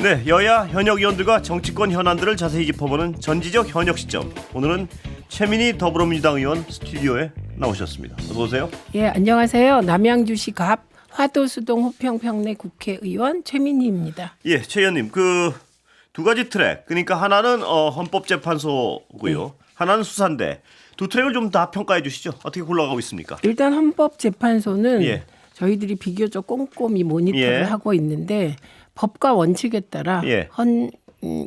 네, 여야 현역 의원들과 정치권 현안들을 자세히 짚어보는 전지적 현역 시점. 오늘은 최민희 더불어민주당 의원 스튜디오에 나오셨습니다. 어서 오세요. 예, 안녕하세요. 남양주시 갑 화도수동 호평평내 국회의원 최민희입니다. 예, 최 의원님, 그 두 가지 트랙. 그러니까 하나는 헌법재판소고요. 네. 하나는 수사인데 두 트랙을 좀 다 평가해 주시죠. 어떻게 굴러가고 있습니까? 일단 헌법재판소는 예. 저희들이 비교적 꼼꼼히 모니터를 예. 하고 있는데 법과 원칙에 따라 예.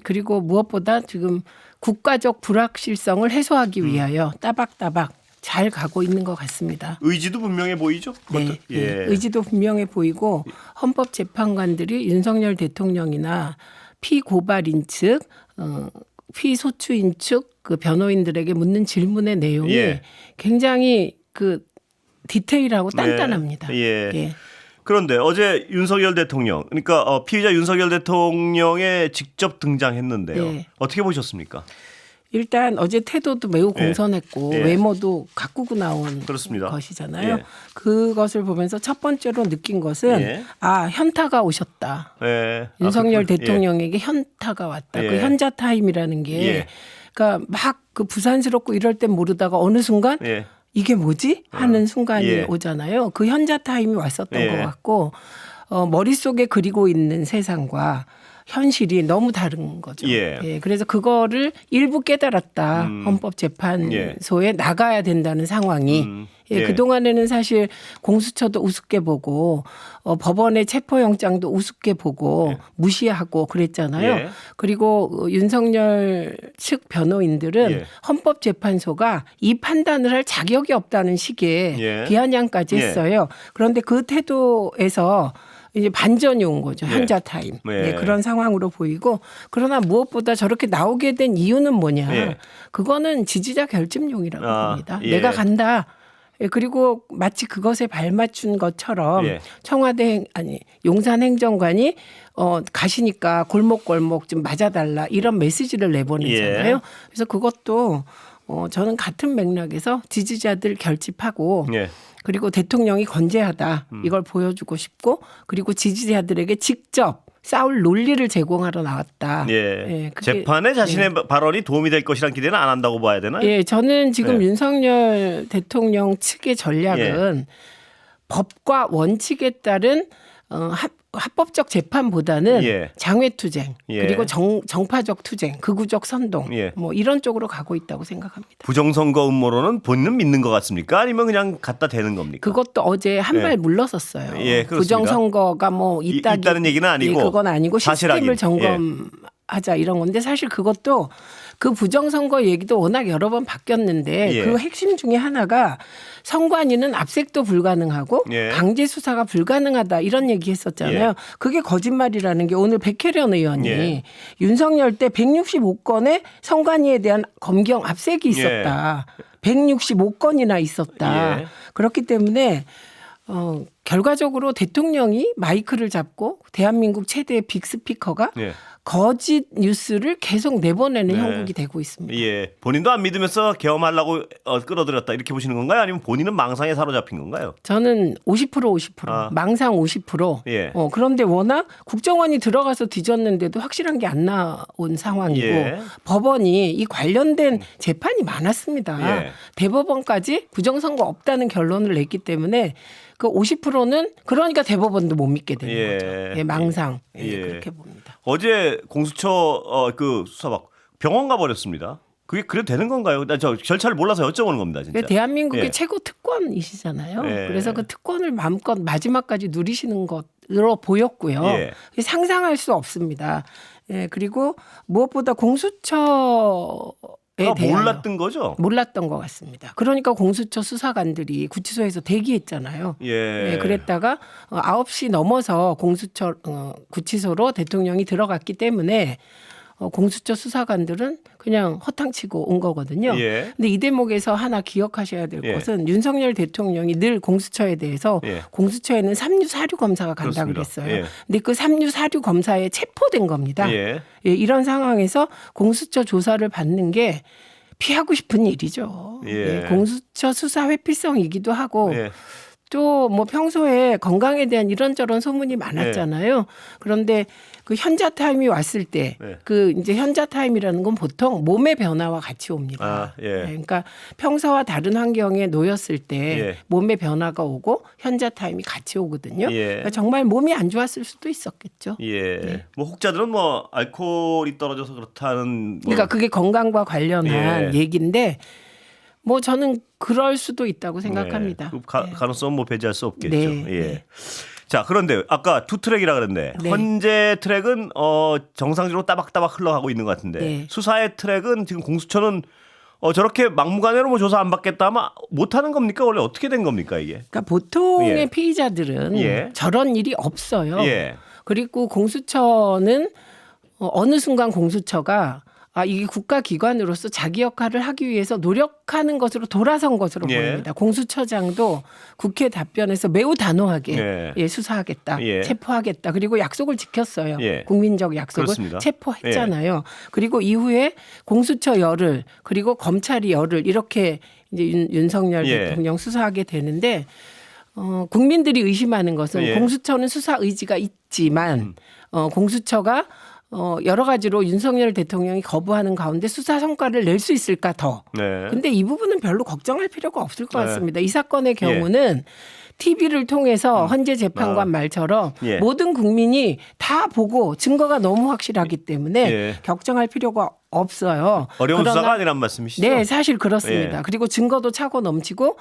그리고 무엇보다 지금 국가적 불확실성을 해소하기 위하여 따박따박 잘 가고 있는 것 같습니다. 의지도 분명해 보이죠? 네, 예. 네. 의지도 분명해 보이고 헌법재판관들이 윤석열 대통령이나 피고발인 측, 피소추인 측 그 변호인들에게 묻는 질문의 내용이 예. 굉장히 그 디테일하고 단단합니다. 네. 예. 예. 그런데 어제 윤석열 대통령, 그러니까 피의자 윤석열 대통령에 직접 등장했는데요. 네. 어떻게 보셨습니까? 일단 어제 태도도 매우 예. 공손했고 예. 외모도 가꾸고 나온 그렇습니다. 것이잖아요. 예. 그것을 보면서 첫 번째로 느낀 것은 예. 현타가 오셨다. 예. 윤석열 그렇군요. 대통령에게 현타가 왔다. 예. 그 현자 타임이라는 게 예. 그러니까 막 그 부산스럽고 이럴 땐 모르다가 어느 순간 예. 이게 뭐지? 하는 순간이 예. 오잖아요. 그 현자 타임이 왔었던 예. 것 같고 머릿속에 그리고 있는 세상과 현실이 너무 다른 거죠. 예. 그래서 그거를 일부 깨달았다. 헌법재판소에 나가야 된다는 상황이. 예. 그동안에는 사실 공수처도 우습게 보고 법원의 체포영장도 우습게 보고 무시하고 그랬잖아요. 예. 그리고 윤석열 측 변호인들은 예. 헌법재판소가 이 판단을 할 자격이 없다는 식의 예. 비아냥까지 예. 했어요. 그런데 그 태도에서 이제 반전이 온 거죠. 예. 현자 타임. 예. 그런 상황으로 보이고 그러나 무엇보다 저렇게 나오게 된 이유는 뭐냐. 예. 그거는 지지자 결집용이라고 봅니다. 예. 내가 간다. 그리고 마치 그것에 발맞춘 것처럼 예. 청와대 용산 행정관이 가시니까 골목골목 좀 맞아달라 이런 메시지를 내보내잖아요. 예. 그래서 그것도 저는 같은 맥락에서 지지자들 결집하고 예. 그리고 대통령이 건재하다 이걸 보여주고 싶고 그리고 지지자들에게 직접 싸울 논리를 제공하러 나왔다. 예. 그게- 재판에 자신의 발언이 도움이 될 것이란 기대는 안 한다고 봐야 되나요? 예, 저는 지금 예. 윤석열 대통령 측의 전략은 법과 원칙에 따른 합법적 재판보다는 예. 장외투쟁 예. 그리고 정파적 투쟁, 극우적 선동 예. 뭐 이런 쪽으로 가고 있다고 생각합니다. 부정선거 음모론은 본인은 믿는 것 같습니까? 아니면 그냥 갖다 대는 겁니까? 그것도 어제 한 예. 발 물러섰어요. 예, 그렇습니다. 부정선거가 뭐 있다는 얘기는 아니고 그건 아니고 사실하긴. 시스템을 점검하자 이런 건데 사실 그것도 그 부정선거 얘기도 워낙 여러 번 바뀌었는데 예. 그 핵심 중에 하나가 선관위는 압색도 불가능하고 예. 강제 수사가 불가능하다 이런 얘기했었잖아요. 예. 그게 거짓말이라는 게 오늘 백혜련 의원이 예. 윤석열 때 165건의 선관위에 대한 검경 압색이 있었다. 165건이나 있었다. 예. 그렇기 때문에 결과적으로 대통령이 마이크를 잡고 대한민국 최대의 빅스피커가 예. 거짓 뉴스를 계속 내보내는 네. 형국이 되고 있습니다. 예, 본인도 안 믿으면서 계엄하려고 끌어들였다 이렇게 보시는 건가요? 아니면 본인은 망상에 사로잡힌 건가요? 저는 50% 망상 50%. 예. 그런데 워낙 국정원이 들어가서 뒤졌는데도 확실한 게 안 나온 상황이고 예. 법원이 이 관련된 재판이 많았습니다. 예. 대법원까지 부정선거 없다는 결론을 냈기 때문에 그 50%는 그러니까 대법원도 못 믿게 되는 예. 거죠. 예, 망상. 예. 그렇게 봅니다. 어제 공수처 그 수사박 병원 가버렸습니다. 그게 그래도 되는 건가요? 나 저 절차를 몰라서 여쭤보는 겁니다, 진짜. 대한민국의 예. 최고 특권이시잖아요. 예. 그래서 그 특권을 마음껏 마지막까지 누리시는 것으로 보였고요. 예. 상상할 수 없습니다. 그리고 무엇보다 공수처에 대해 몰랐던 거죠? 몰랐던 것 같습니다. 그러니까 공수처 수사관들이 구치소에서 대기했잖아요. 예. 그랬다가 9시 넘어서 공수처 구치소로 대통령이 들어갔기 때문에 공수처 수사관들은 그냥 허탕치고 온 거거든요. 예. 근데 이 대목에서 하나 기억하셔야 될 예. 것은 윤석열 대통령이 늘 공수처에 대해서 예. 공수처에는 삼류 사류 검사가 간다 그렇습니다. 그랬어요. 예. 근데 그 삼류 사류 검사에 체포된 겁니다. 예. 이런 상황에서 공수처 조사를 받는 게 피하고 싶은 일이죠. 예. 공수처 수사 회피성이기도 하고 예. 또 뭐 평소에 건강에 대한 이런저런 소문이 많았잖아요. 그런데 그 현자 타임이 왔을 때 그 이제 현자 타임이라는 건 보통 몸의 변화와 같이 옵니다. 그러니까 평소와 다른 환경에 놓였을 때 몸의 변화가 오고 현자 타임이 같이 오거든요. 그러니까 정말 몸이 안 좋았을 수도 있었겠죠. 뭐 혹자들은 뭐 알코올이 떨어져서 그렇다는 그러니까 그게 건강과 관련한 얘기인데 뭐 저는 그럴 수도 있다고 생각합니다. 그 가능성은 뭐 배제할 수 없겠죠. 자, 그런데 아까 두 트랙이라 그랬는데 현재 트랙은 정상적으로 따박따박 흘러가고 있는 것 같은데 수사의 트랙은 지금 공수처는 저렇게 막무가내로 뭐 조사 안 받겠다 하면 못하는 겁니까? 원래 어떻게 된 겁니까 이게? 그러니까 보통의 피의자들은 저런 일이 없어요. 그리고 공수처는 어느 순간 공수처가 이게 국가기관으로서 자기 역할을 하기 위해서 노력하는 것으로 돌아선 것으로 보입니다. 공수처장도 국회 답변에서 매우 단호하게 수사하겠다, 체포하겠다. 그리고 약속을 지켰어요. 국민적 약속을 그렇습니다. 체포했잖아요. 그리고 이후에 공수처 열흘 그리고 검찰이 열흘 이렇게 이제 윤석열 대통령 수사하게 되는데 국민들이 의심하는 것은 공수처는 수사 의지가 있지만 공수처가 여러 가지로 윤석열 대통령이 거부하는 가운데 수사 성과를 낼 수 있을까 더. 근데 이 부분은 별로 걱정할 필요가 없을 것 같습니다. 이 사건의 경우는 TV를 통해서 헌재 재판관 말처럼 모든 국민이 다 보고 증거가 너무 확실하기 때문에 걱정할 필요가 없어요. 어려운 수사가 아니란 말씀이시죠? 네, 사실 그렇습니다. 그리고 증거도 차고 넘치고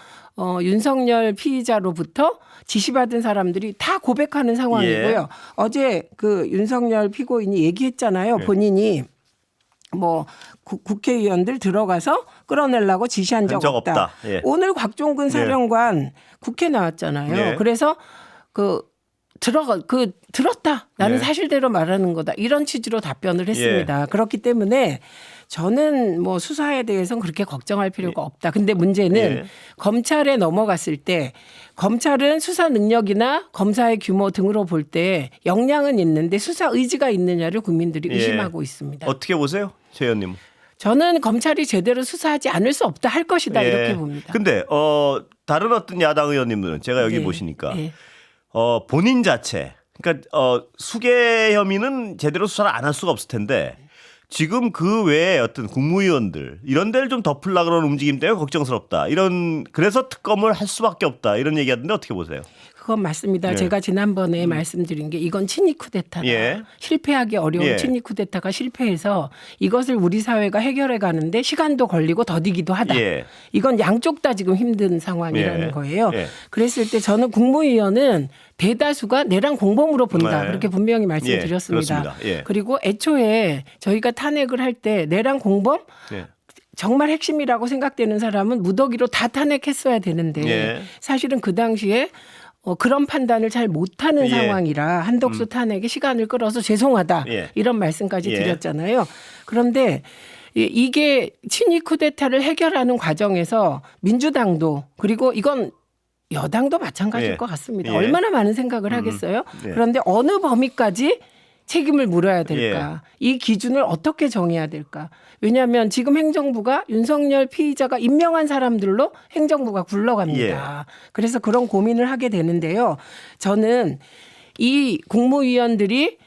윤석열 피의자로부터 지시받은 사람들이 다 고백하는 상황이고요. 어제 그 윤석열 피고인이 얘기했잖아요. 본인이 뭐 국회의원들 들어가서 끌어내려고 지시한 적 없다. 오늘 곽종근 사령관 국회 나왔잖아요. 그래서 들었다. 나는 사실대로 말하는 거다. 이런 취지로 답변을 했습니다. 그렇기 때문에 저는 뭐 수사에 대해서는 그렇게 걱정할 필요가 없다. 근데 문제는 검찰에 넘어갔을 때 검찰은 수사 능력이나 검사의 규모 등으로 볼 때 역량은 있는데 수사 의지가 있느냐를 국민들이 의심하고 있습니다. 어떻게 보세요, 최 의원님? 저는 검찰이 제대로 수사하지 않을 수 없다 할 것이다 이렇게 봅니다. 근데 다른 어떤 야당 의원님들은 제가 여기 보시니까 본인 자체 그러니까 수계 혐의는 제대로 수사를 안 할 수가 없을 텐데 지금 그 외에 어떤 국무위원들 이런 데를 좀 덮으려고 그러는 움직임 때문에 걱정스럽다. 그래서 특검을 할 수밖에 없다. 이런 얘기하던데 어떻게 보세요? 그건 맞습니다. 제가 지난번에 말씀드린 게 이건 친위 쿠데타다. 실패하기 어려운 친위 쿠데타가 실패해서 이것을 우리 사회가 해결해 가는데 시간도 걸리고 더디기도 하다. 이건 양쪽 다 지금 힘든 상황이라는 거예요. 그랬을 때 저는 국무위원은 대다수가 내란 공범으로 본다. 그렇게 분명히 말씀드렸습니다. 그리고 애초에 저희가 탄핵을 할 때 내란 공범 정말 핵심이라고 생각되는 사람은 무더기로 다 탄핵했어야 되는데 사실은 그 당시에 그런 판단을 잘 못하는 상황이라 한덕수 탄핵에 시간을 끌어서 죄송하다 이런 말씀까지 드렸잖아요. 그런데 이게 친위 쿠데타를 해결하는 과정에서 민주당도 그리고 이건 여당도 마찬가지일 것 같습니다. 얼마나 많은 생각을 하겠어요. 그런데 어느 범위까지 책임을 물어야 될까? 이 기준을 어떻게 정해야 될까? 왜냐하면 지금 행정부가 윤석열 피의자가 임명한 사람들로 행정부가 굴러갑니다. 그래서 그런 고민을 하게 되는데요. 저는 이 국무위원들이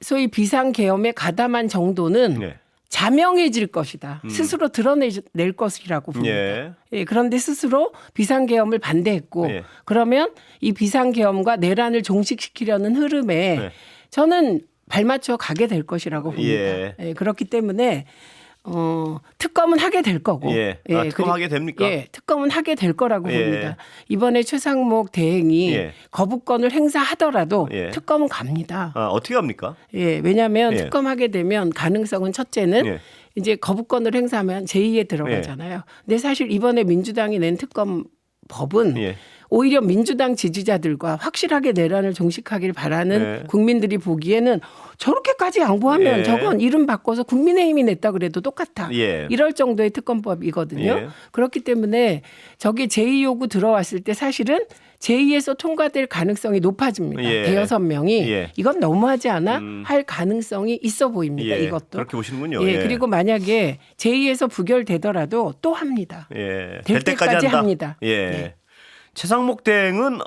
소위 비상계엄에 가담한 정도는 자명해질 것이다. 스스로 드러낼 것이라고 봅니다. 그런데 스스로 비상계엄을 반대했고 그러면 이 비상계엄과 내란을 종식시키려는 흐름에 저는 발맞춰 가게 될 것이라고 봅니다. 그렇기 때문에 특검은 하게 될 거고. 특검하게 됩니까? 특검은 하게 될 거라고 봅니다. 이번에 최상목 대행이 거부권을 행사하더라도 특검은 갑니다. 어떻게 합니까? 왜냐하면 특검하게 되면 가능성은 첫째는 이제 거부권을 행사하면 제2에 들어가잖아요. 근데 사실 이번에 민주당이 낸 특검 법은 오히려 민주당 지지자들과 확실하게 내란을 종식하길 바라는 국민들이 보기에는 저렇게까지 양보하면 저건 이름 바꿔서 국민의힘이 냈다 그래도 똑같아. 이럴 정도의 특검법이거든요. 그렇기 때문에 저게 제2 요구 들어왔을 때 사실은 제2에서 통과될 가능성이 높아집니다. 대여섯 명이 이건 너무하지 않아? 할 가능성이 있어 보입니다. 이것도. 그렇게 보시는군요. 그리고 만약에 제2에서 부결되더라도 또 합니다. 될 될 때까지 한다. 합니다. 최상목 대행은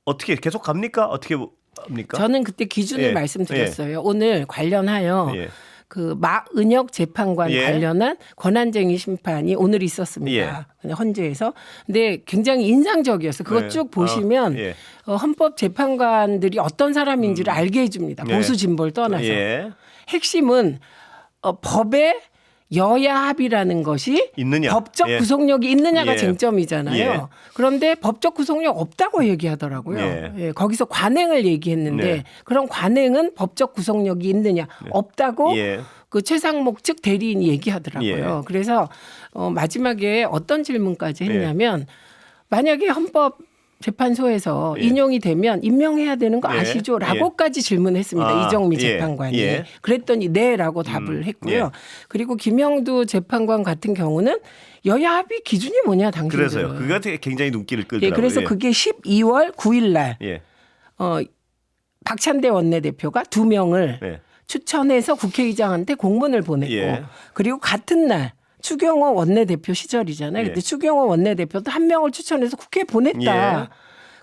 어떻게 계속 갑니까? 어떻게 합니까? 저는 그때 기준을 예. 말씀드렸어요. 오늘 관련하여 그 마은혁 재판관 관련한 권한쟁의 심판이 오늘 있었습니다. 헌재에서. 근데 굉장히 인상적이었어요. 그거 쭉 보시면 헌법 재판관들이 어떤 사람인지를 알게 해줍니다. 보수 진보를 떠나서. 핵심은 법에 여야 합의라는 것이 있느냐. 법적 구속력이 있느냐가 쟁점이잖아요. 그런데 법적 구속력 없다고 얘기하더라고요. 거기서 관행을 얘기했는데 그런 관행은 법적 구속력이 있느냐 없다고 그 최상목 측 대리인이 얘기하더라고요. 그래서 마지막에 어떤 질문까지 했냐면 만약에 헌법재판소에서 인용이 되면 임명해야 되는 거 아시죠? 라고까지 질문했습니다. 이정미 재판관이. 그랬더니 네라고 답을 했고요. 그리고 김영두 재판관 같은 경우는 여야 합의 기준이 뭐냐 당신들은. 그래서요. 그게 굉장히 눈길을 끌더라고요. 그래서 그게 12월 9일 날 박찬대 원내대표가 2명을 추천해서 국회의장한테 공문을 보냈고 그리고 같은 날 추경호 원내대표 시절이잖아요. 그때 추경호 원내대표도 1명을 추천해서 국회에 보냈다.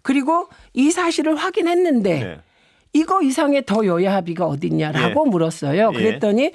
그리고 이 사실을 확인했는데 이거 이상의 더 여야 합의가 어딨냐라고 물었어요. 그랬더니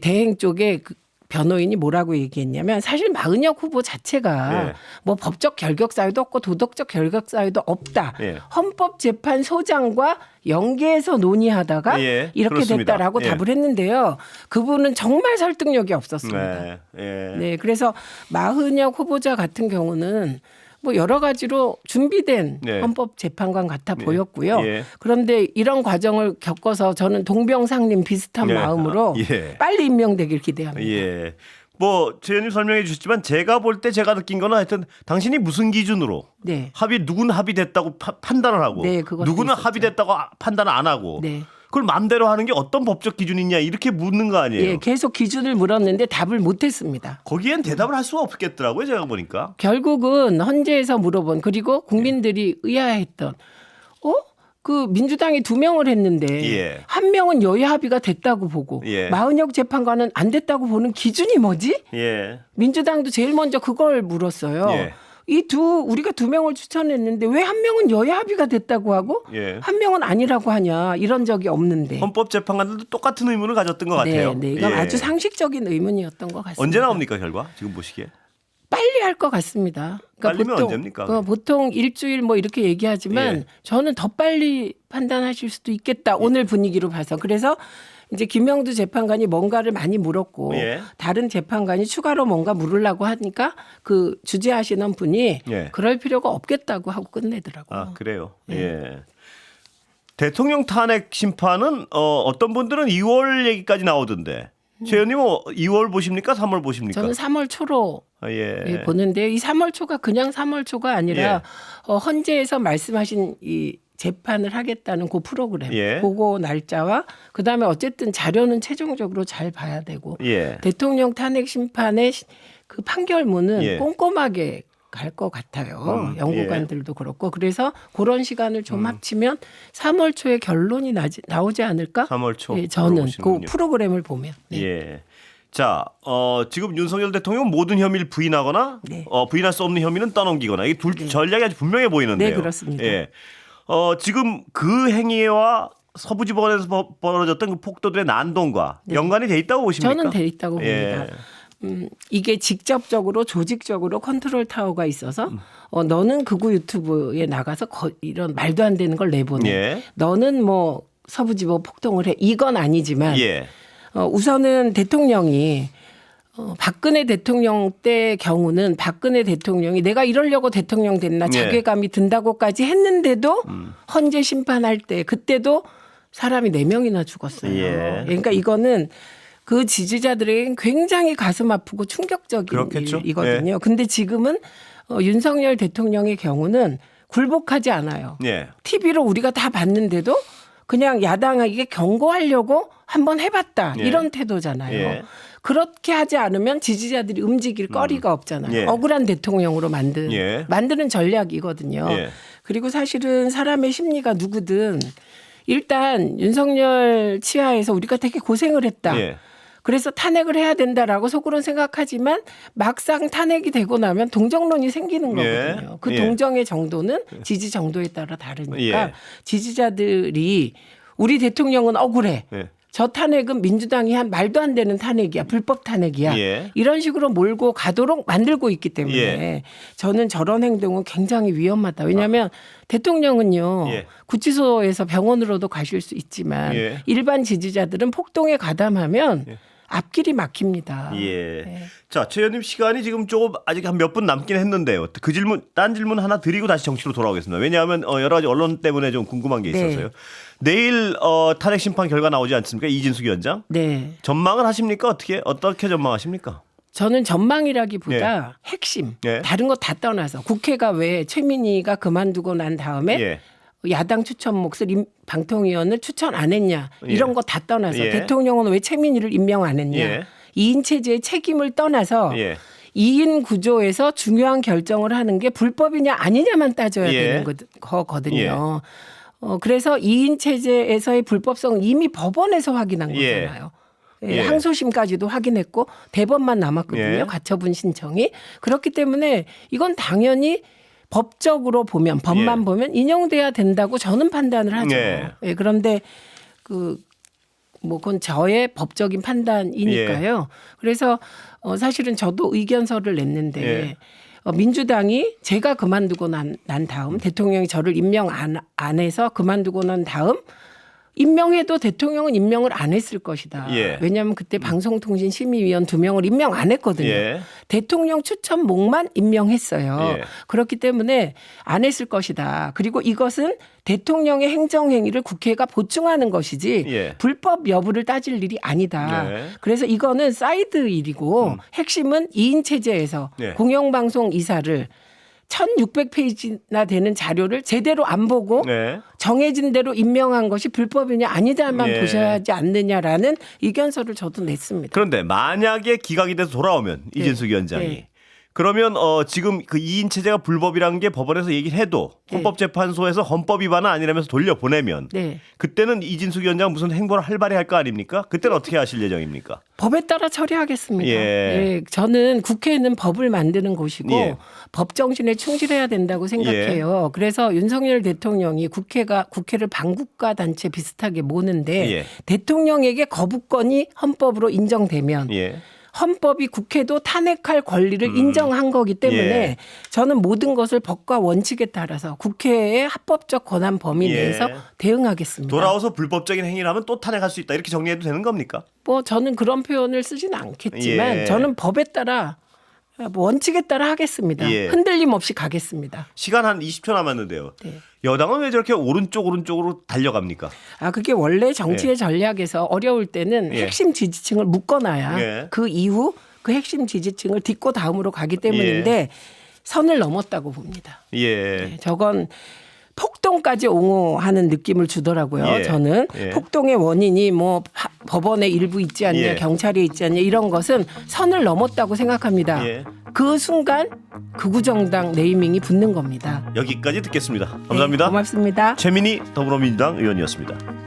대행 쪽에 그 변호인이 뭐라고 얘기했냐면 사실 마은혁 후보 자체가 뭐 법적 결격 사유도 없고 도덕적 결격 사유도 없다. 헌법재판소장과 연계해서 논의하다가 이렇게 그렇습니다. 됐다라고 답을 했는데요. 그분은 정말 설득력이 없었습니다. 네, 그래서 마은혁 후보자 같은 경우는 뭐 여러 가지로 준비된 헌법재판관 같아 보였고요. 그런데 이런 과정을 겪어서 저는 동병상련 비슷한 마음으로 빨리 임명되길 기대합니다. 뭐 최 의원님 설명해 주셨지만 제가 볼 때 제가 느낀 거는 하여튼 당신이 무슨 기준으로 누구는 합의됐다고 판단을 하고 누구는 있었죠. 합의됐다고 판단을 안 하고 그걸 마음대로 하는 게 어떤 법적 기준이냐 이렇게 묻는 거 아니에요. 계속 기준을 물었는데 답을 못했습니다. 거기엔 대답을 할 수가 없겠더라고요. 제가 보니까. 결국은 헌재에서 물어본 그리고 국민들이 의아했던 그 민주당이 2명을 했는데 1명은 여야 합의가 됐다고 보고 마은혁 재판관은 안 됐다고 보는 기준이 뭐지? 민주당도 제일 먼저 그걸 물었어요. 우리가 2명을 추천했는데 왜 1명은 여야 합의가 됐다고 하고 1명은 아니라고 하냐 이런 적이 없는데. 헌법재판관들도 똑같은 의문을 가졌던 것 같아요. 이건 아주 상식적인 의문이었던 것 같습니다. 언제 나옵니까 결과? 지금 보시기에? 빨리 할 것 같습니다. 빨리면 보통, 언제입니까? 보통 일주일 뭐 이렇게 얘기하지만 저는 더 빨리 판단하실 수도 있겠다. 오늘 분위기로 봐서. 그래서 이제 김영두 재판관이 뭔가를 많이 물었고 다른 재판관이 추가로 뭔가 물으려고 하니까 그 주재하시는 분이 그럴 필요가 없겠다고 하고 끝내더라고요. 아, 그래요. 대통령 탄핵 심판은 어떤 분들은 2월 얘기까지 나오던데. 최 의원님은 2월 보십니까? 3월 보십니까? 저는 3월 초로 보는데요. 이 3월 초가 그냥 3월 초가 아니라 헌재에서 말씀하신 이 재판을 하겠다는 그 프로그램, 그거 날짜와 그다음에 어쨌든 자료는 최종적으로 잘 봐야 되고 대통령 탄핵 심판의 그 판결문은 꼼꼼하게 갈 것 같아요. 연구관들도 그렇고. 그래서 그런 시간을 좀 합치면 3월 초에 결론이 나오지 않을까? 3월 초. 저는 그 프로그램을 보면. 자, 지금 윤석열 대통령은 모든 혐의를 부인하거나 부인할 수 없는 혐의는 떠넘기거나 이게 둘 전략이 아주 분명해 보이는데요. 네, 그렇습니다. 지금 그 행위와 서부지법원에서 벌어졌던 그 폭도들의 난동과 연관이 돼 있다고 보십니까? 저는 돼 있다고 봅니다. 이게 직접적으로 조직적으로 컨트롤 타워가 있어서 너는 극우 유튜브에 나가서 이런 말도 안 되는 걸 내보내. 너는 뭐 서부지법 폭동을 해. 이건 아니지만 우선은 대통령이 박근혜 대통령 때 경우는 박근혜 대통령이 내가 이러려고 대통령 됐나 자괴감이 든다고까지 했는데도 헌재 심판할 때 그때도 사람이 4명이나 죽었어요. 그러니까 이거는 그 지지자들에겐 굉장히 가슴 아프고 충격적인 일이거든요. 근데 지금은 윤석열 대통령의 경우는 굴복하지 않아요. TV로 우리가 다 봤는데도 그냥 야당에게 경고하려고 한번 해봤다. 이런 태도잖아요. 그렇게 하지 않으면 지지자들이 움직일 거리가 없잖아요. 억울한 대통령으로 만드는 전략이거든요. 그리고 사실은 사람의 심리가 누구든 일단 윤석열 치하에서 우리가 되게 고생을 했다. 그래서 탄핵을 해야 된다라고 속으로는 생각하지만 막상 탄핵이 되고 나면 동정론이 생기는 거거든요. 그 동정의 정도는 지지 정도에 따라 다르니까 지지자들이 우리 대통령은 억울해. 저 탄핵은 민주당이 한 말도 안 되는 탄핵이야. 불법 탄핵이야. 이런 식으로 몰고 가도록 만들고 있기 때문에 저는 저런 행동은 굉장히 위험하다. 왜냐하면 대통령은요. 구치소에서 병원으로도 가실 수 있지만 일반 지지자들은 폭동에 가담하면 앞길이 막힙니다. 자, 최 의원님 시간이 지금 조금 아직 한 몇 분 남긴 했는데요. 그 질문, 딴 질문 하나 드리고 다시 정치로 돌아오겠습니다. 왜냐하면 여러 가지 언론 때문에 좀 궁금한 게 있어서요. 내일 탄핵 심판 결과 나오지 않습니까? 이진숙 위원장. 전망을 하십니까? 어떻게 전망하십니까? 저는 전망이라기보다 핵심. 다른 거 다 떠나서 국회가 왜 최민희가 그만두고 난 다음에 야당 추천 몫을 방통위원을 추천 안 했냐 이런 거 다 떠나서 대통령은 왜 최민희를 임명 안 했냐 2인 체제의 책임을 떠나서 2인 구조에서 중요한 결정을 하는 게 불법이냐 아니냐만 따져야 되는 거거든요. 그래서 2인 체제에서의 불법성은 이미 법원에서 확인한 거잖아요. 항소심까지도 확인했고 대법만 남았거든요. 가처분 신청이. 그렇기 때문에 이건 당연히 법적으로 보면 법만 보면 인용돼야 된다고 저는 판단을 하죠. 그런데 그건 저의 법적인 판단이니까요. 그래서 사실은 저도 의견서를 냈는데 민주당이 제가 그만두고 난 다음 대통령이 저를 임명 안 해서 그만두고 난 다음 임명해도 대통령은 임명을 안 했을 것이다. 왜냐하면 그때 방송통신심의위원 2명을 임명 안 했거든요. 대통령 추천목만 임명했어요. 그렇기 때문에 안 했을 것이다. 그리고 이것은 대통령의 행정행위를 국회가 보충하는 것이지 불법 여부를 따질 일이 아니다. 그래서 이거는 사이드 일이고 핵심은 2인 체제에서 공영방송 이사를 1600페이지나 되는 자료를 제대로 안 보고 정해진 대로 임명한 것이 불법이냐 아니냐만 보셔야 하지 않느냐라는 의견서를 저도 냈습니다. 그런데 만약에 기각이 돼서 돌아오면 이진숙 위원장이 그러면 지금 그 2인 체제가 불법이라는 게 법원에서 얘기를 해도 헌법재판소에서 헌법 위반은 아니라면서 돌려보내면 그때는 이진숙 위원장 무슨 행보를 활발히 할 거 아닙니까? 그때는 어떻게 하실 예정입니까? 법에 따라 처리하겠습니다. 저는 국회는 법을 만드는 곳이고 법 정신에 충실해야 된다고 생각해요. 그래서 윤석열 대통령이 국회를 반국가 단체 비슷하게 모는데 대통령에게 거부권이 헌법으로 인정되면 헌법이 국회도 탄핵할 권리를 인정한 거기 때문에 저는 모든 것을 법과 원칙에 따라서 국회의 합법적 권한 범위 내에서 대응하겠습니다. 돌아와서 불법적인 행위를 하면 또 탄핵할 수 있다. 이렇게 정리해도 되는 겁니까? 저는 그런 표현을 쓰지는 않겠지만 저는 법에 따라 원칙에 따라 하겠습니다. 흔들림 없이 가겠습니다. 시간 한 20초 남았는데요. 여당은 왜 저렇게 오른쪽으로 달려갑니까? 그게 원래 정치의 전략에서 어려울 때는 핵심 지지층을 묶어놔야 그 이후 그 핵심 지지층을 딛고 다음으로 가기 때문인데 선을 넘었다고 봅니다. 저건 폭동까지 옹호하는 느낌을 주더라고요. 저는 폭동의 원인이 뭐 법원에 일부 있지 않냐, 경찰에 있지 않냐 이런 것은 선을 넘었다고 생각합니다. 그 순간 극우정당 네이밍이 붙는 겁니다. 여기까지 듣겠습니다. 감사합니다. 고맙습니다. 최민희 더불어민주당 의원이었습니다.